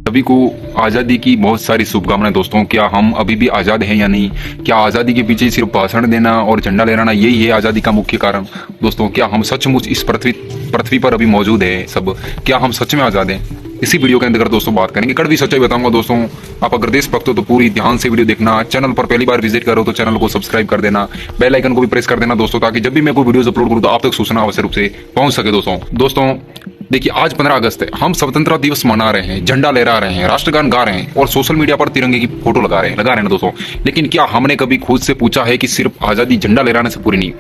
सभी को आज़ादी की बहुत सारी शुभकामनाएं दोस्तों। क्या हम अभी भी आज़ाद हैं या नहीं? क्या आज़ादी के पीछे सिर्फ भाषण देना और झंडा लहराना यही है आज़ादी का मुख्य कारण? दोस्तों, क्या हम सचमुच इस पृथ्वी पर अभी मौजूद है सब? क्या हम सच में आज़ाद हैं? इसी वीडियो के अंदर दोस्तों बात करेंगे। कड़वी सच्चाई बताऊंगा दोस्तों। आप अगर देशभक्त हो तो पूरी ध्यान से वीडियो देखना। चैनल पर पहली बार विजिट करो तो चैनल को सब्सक्राइब कर देना, बेल आइकन को भी प्रेस कर देना दोस्तों, ताकि जब भी मैं कोई वीडियोस अपलोड करूं तो आप तक सूचना अवश्य रूप से पहुंच सके दोस्तों देखिए, आज 15 अगस्त है। हम स्वतंत्रता दिवस मना रहे हैं, झंडा लहरा रहे हैं, राष्ट्रगान गा रहे हैं और सोशल मीडिया पर तिरंगे की फोटो लगा रहे हैं ना दोस्तों। लेकिन क्या हमने कभी खुद से पूछा है कि सिर्फ आजादी झंडा लहराने से पूरी नहीं,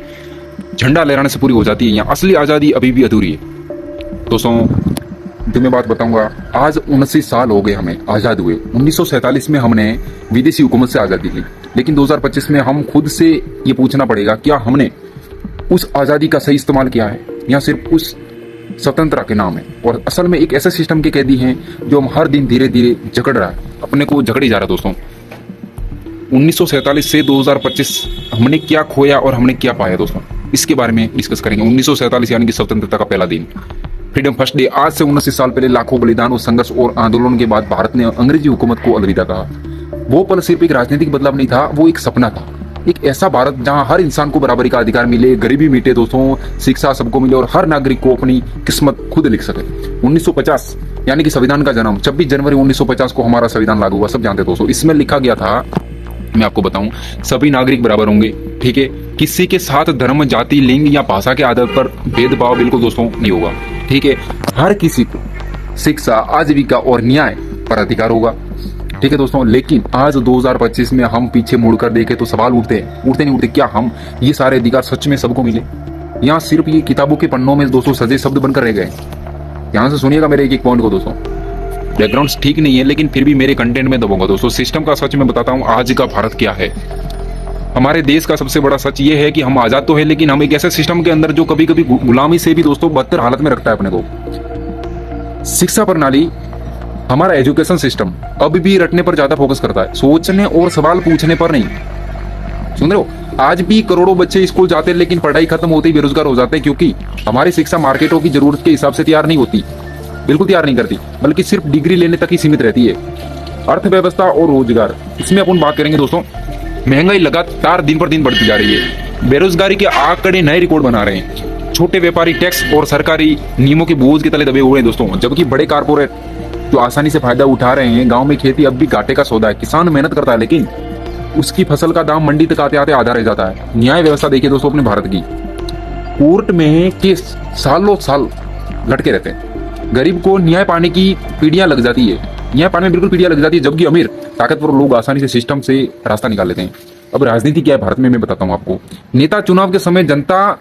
झंडा लहराने से पूरी हो जाती है या असली आजादी अभी भी अधूरी है? दोस्तों, जो मैं बात बताऊंगा, आज 29 साल हो गए हमें आजाद हुए। 1947 में हमने विदेशी हुकूमत से आजादी ली, लेकिन 2025 में हम खुद से ये पूछना पड़ेगा, क्या हमने उस आजादी का सही इस्तेमाल किया है या सिर्फ उस स्वतंत्रता के नाम है और असल में एक ऐसे सिस्टम के कैदी हैं जो हम हर दिन धीरे धीरे जकड़ रहा है, अपने को जकड़े जा रहा है दोस्तों। 1947 से 2025 हमने क्या खोया और हमने क्या पाया दोस्तों, इसके बारे में डिस्कस करेंगे। 1947 यानी कि स्वतंत्रता का पहला दिन, फ्रीडम फर्स्ट डे। आज से 29 साल पहले लाखों बलिदानों, संघर्ष और आंदोलन के बाद भारत ने अंग्रेजी हुकूमत को अलविदा कहा। वो पल सिर्फ एक राजनीतिक बदलाव नहीं था, वो एक सपना था। एक ऐसा भारत जहां हर इंसान को बराबरी का अधिकार मिले, गरीबी मिटे दोस्तों, शिक्षा सबको मिले और हर नागरिक को अपनी किस्मत खुद लिख सके। 1950 यानी कि संविधान का जन्म। 26 जनवरी 1950 को हमारा संविधान लागू हुआ, सब जानते हैं दोस्तों। इसमें लिखा गया था, मैं आपको बताऊं, सभी नागरिक बराबर होंगे, ठीक है। किसी के साथ धर्म, जाति, लिंग या भाषा के आधार पर भेदभाव बिल्कुल दोस्तों नहीं होगा, ठीक है। हर किसी को शिक्षा, आजीविका और न्याय पर अधिकार होगा, ठीक है दोस्तों। लेकिन आज 2025 में हम पीछे मुड़कर देखें तो सवाल उठते, क्या हम ये सारे अधिकार सच में सबको मिले या सिर्फ ये किताबों के पन्नों में दोस्तों सजे शब्द बनकर रह गए? ध्यान से सुनिएगा मेरे एक पॉइंट को दोस्तों। बैकग्राउंड ठीक नहीं है लेकिन फिर भी मेरे कंटेंट में दबूंगा दोस्तों। सिस्टम का सच मैं बताता हूँ, आज का भारत क्या है। हमारे देश का सबसे बड़ा सच ये है कि हम आजाद तो है, लेकिन हम एक ऐसे सिस्टम के अंदर जो कभी कभी गुलामी से भी दोस्तों बदतर हालत में रखता है अपने को। शिक्षा प्रणाली, हमारा एजुकेशन सिस्टम अभी भी रटने पर ज्यादा फोकस करता है, सोचने और सवाल पूछने पर नहीं। सुन रहे हो? आज भी करोड़ों बच्चे स्कूल जाते हैं लेकिन पढ़ाई खत्म होते ही बेरोजगार हो जाते हैं, क्योंकि हमारी शिक्षा मार्केटों की जरूरत के हिसाब से तैयार नहीं होती, बिल्कुल तैयार नहीं करती, बल्कि सिर्फ डिग्री लेने तक ही सीमित रहती है। अर्थव्यवस्था और रोजगार, इसमें अपन बात करेंगे दोस्तों। महंगाई लगातार दिन पर दिन बढ़ती जा रही है, बेरोजगारी के आंकड़े नए रिकॉर्ड बना रहे हैं, छोटे व्यापारी टैक्स और सरकारी नियमों के बोझ के तले दबे हुए हैं दोस्तों, जबकि बड़े कारपोरेट जो आसानी से फायदा उठा रहे हैं। गांव में खेती अब भी घाटे का सौदा है, किसान मेहनत करता है लेकिन उसकी फसल का दाम मंडी तक आते आते आधा रह जाता है। न्याय व्यवस्था देखिए दोस्तों अपने भारत की, कोर्ट में केस सालों साल लटके रहते हैं, गरीब को न्याय पाने की पीढ़ियां लग जाती है, न्याय पाने में बिल्कुल पीढ़ियां लग जाती है, जबकि अमीर ताकतवर लोग आसानी से सिस्टम से रास्ता निकाल लेते हैं। अब राजनीति क्या है भारत में, मैं बताता हूँ आपको। नेता चुनाव के समय जनता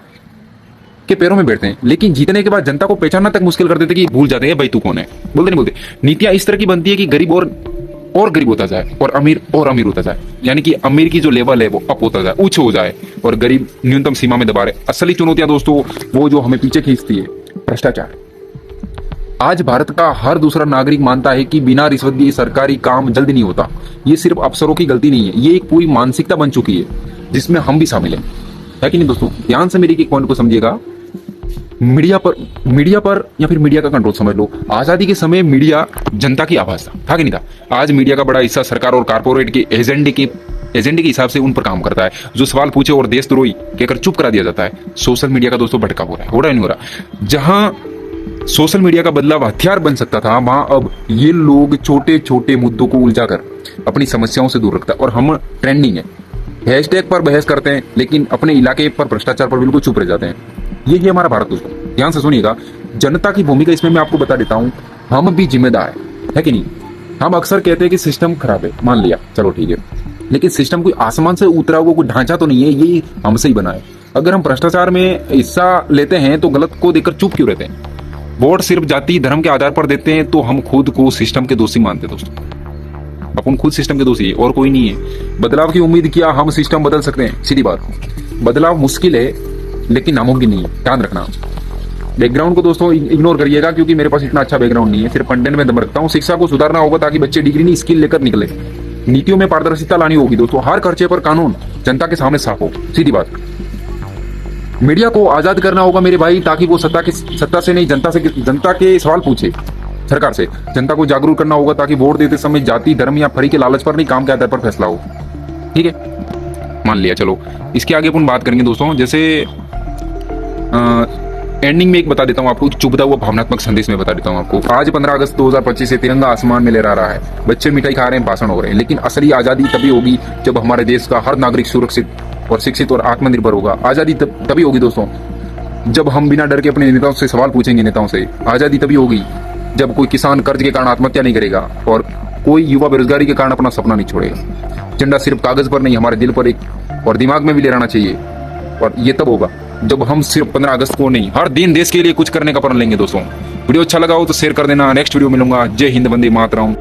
के पैरों में बैठते हैं, लेकिन जीतने के बाद जनता को पहचानना तक मुश्किल कर देते कि भूल जाते हैं भाई तू कौन है, बोलते नहीं बोलते। नीतियां इस तरह की बनती है कि गरीब और गरीब होता जाए और अमीर होता जाए, यानी कि अमीर की जो लेवल है वो अप होता जाए, ऊंच हो जाए और गरीब न्यूनतम सीमा में दबा रहे। असली चुनौतियां दोस्तों वो जो हमें पीछे खींचती है, भ्रष्टाचार। आज भारत का हर दूसरा नागरिक मानता है कि बिना रिश्वत दिए सरकारी काम जल्दी नहीं होता। ये सिर्फ अफसरों की गलती नहीं है, ये एक पूरी मानसिकता बन चुकी है जिसमें हम भी शामिल है कि नहीं दोस्तों? ध्यान से मेरी एक पॉइंट को समझिएगा। मीडिया पर या फिर मीडिया का कंट्रोल समझ लो। आजादी के समय मीडिया जनता की आवाज था कि नहीं था? आज मीडिया का बड़ा हिस्सा सरकार और कारपोरेट के एजेंडे के हिसाब से उन पर काम करता है। जो सवाल पूछे और देशद्रोही कहकर चुप करा दिया जाता है। सोशल मीडिया का दोस्तों भटकाव हो रहा है नहीं हो रहा? जहां सोशल मीडिया का बदलाव हथियार बन सकता था, वहां अब ये लोग छोटे छोटे मुद्दों को उलझाकर अपनी समस्याओं से दूर रखता है। और हम ट्रेंडिंग है, हैशटैग पर बहस करते हैं लेकिन अपने इलाके पर भ्रष्टाचार पर बिल्कुल चुप रह जाते हैं। यही है हमारा भारत दोस्तों। ध्यान से सुनिएगा, जनता की भूमिका इसमें मैं आपको बता देता हूं। हम भी जिम्मेदार है कि नहीं? हम अक्सर कहते हैं कि सिस्टम खराब है, मान लिया, चलो ठीक है, लेकिन सिस्टम कोई आसमान से उतरा हुआ कोई ढांचा तो नहीं है, ये हमसे ही बना है। अगर हम भ्रष्टाचार में हिस्सा लेते हैं तो गलत को देखकर चुप क्यों रहते हैं? वोट सिर्फ जाति धर्म के आधार पर देते हैं तो हम खुद को सिस्टम के दोषी मानते हैं दोस्तों। अपन खुद सिस्टम के दोषी है और कोई नहीं है। बदलाव की उम्मीद किया हम सिस्टम बदल सकते हैं? सीधी बात, बदलाव मुश्किल है लेकिन नामुमकिन नहीं है, ध्यान रखना। बैकग्राउंड को दोस्तों इग्नोर करिएगा क्योंकि मेरे पास इतना अच्छा बैकग्राउंड नहीं है, सिर्फ कंटेंट में दम रखता हूँ। शिक्षा को सुधारना होगा ताकि बच्चे डिग्री नहीं स्किल लेकर निकले। नीतियों में पारदर्शिता लानी होगी दोस्तों, हर खर्चे पर कानून जनता के सामने साफ हो, सीधी बात। मीडिया को आजाद करना होगा मेरे भाई, ताकि वो सत्ता से नहीं जनता के सवाल पूछे। सरकार से। जनता को जागरूक करना होगा ताकि वोट देते समय जाति, धर्म या फरी के लालच पर नहीं, काम के आधार पर फैसला हो। ठीक है, मान लिया। चलो इसके आगे अपन बात करेंगे दोस्तों। जैसे एंडिंग में एक बता देता हूँ आपको, चुभता हुआ भावनात्मक संदेश में बता देता हूँ आपको। आज 15 अगस्त 2025 से तिरंगा आसमान में लहरा रहा है, बच्चे मिठाई खा रहे हैं, भाषण हो रहे हैं, लेकिन असली आजादी तभी होगी जब हमारे देश का हर नागरिक सुरक्षित और शिक्षित और आत्मनिर्भर होगा। आजादी तभी होगी दोस्तों जब हम बिना डर के अपने नेताओं से सवाल पूछेंगे। नेताओं से आजादी तभी होगी जब कोई किसान कर्ज के कारण आत्महत्या नहीं करेगा और कोई युवा बेरोजगारी के कारण अपना सपना नहीं छोड़ेगा। झंडा सिर्फ कागज पर नहीं, हमारे दिल पर एक और दिमाग में भी लहराना चाहिए। और ये तब होगा जब हम सिर्फ 15 अगस्त को नहीं, हर दिन देश के लिए कुछ करने का प्रण लेंगे। दोस्तों वीडियो अच्छा लगा हो तो शेयर कर देना। नेक्स्ट वीडियो मिलूंगा। जय हिंद, वंदे मातरम।